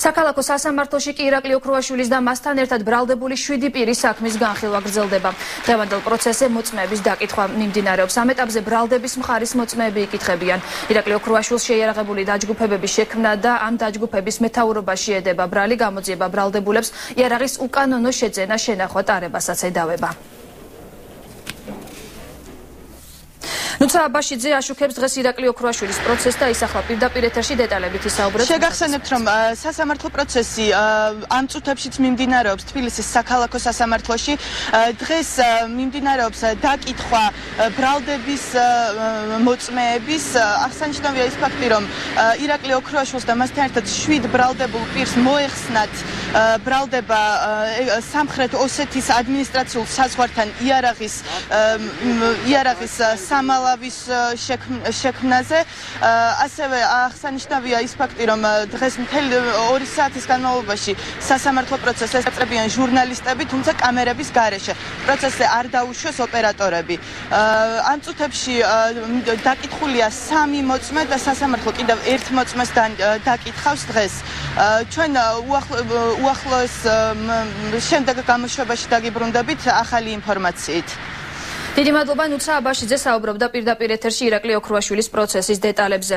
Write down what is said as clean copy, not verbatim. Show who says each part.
Speaker 1: საქალაქო სასამართლოში კი ირაკლი ოქრუაშვილის და მასთან ერთად ბრალდებული 7 პირის საქმის განხილვა გრძელდება. დღევანდელ პროცესზე მოწმეების დაკითხვა მიმდინარეობს. ამ ეტაპზე ბრალდების მხარის მოწმეები იკითხებიან. ირაკლი ოქრუაშვილს შეიარაღებული დაჯგუფებების შექმნა და ამ დაჯგუფების მეთაურობაში ედება ბრალი, გამოძიება ბრალდებულებს იარაღის უკანონო შეძენა, შენახვა, ტარებასაც ედავება. ნუცა აბაშიძე აშუქებს დღეს ირაკლი ოქრუაშვილის პროცესს და ის ახლა პირდაპირ ეთერში დეტალებით ისაუბრებს.
Speaker 2: შეგახსენებთ, რომ სასამართლო პროცესი ამ წუთებშიც მიმდინარეობს თბილისის საქალაქო სასამართლოში. დღეს მიმდინარეობს დაკითხვა ბრალდების მოწმეების. აღსანიშნავია ის ფაქტი, რომ ირაკლი ოქრუაშვილს და მასთან ერთად 7 ბრალდებულ პირს მოეხსნათ ბრალდება სამხრეთ ოსეთის ადმინისტრაციულ საზღვართან იარაღის სამალავის შექმნაზე. ასევე აღსანიშნავია ის ფაქტი, რომ დღეს მთელი 2 საათის განმავლობაში სასამართლო პროცესს ესწრებიან ჟურნალისტები, თუმცა კამერების გარეშე. პროცესზე არ დაუშვეს ოპერატორები. ამ წუთებში დაკითხულია 3 მოწმე და სასამართლო კიდევ 1 მოწმეს დაკითხავს დღეს. ჩვენ უახლოეს შემდეგ გამოშვებაში დაგიბრუნდებით ახალი ინფორმაციით.
Speaker 1: დიდი მადლობა. ნუცა აბაშიძე საუბრობდა პირდაპირ ეთერში ირაკლი ოქრუაშვილის პროცესის დეტალებზე.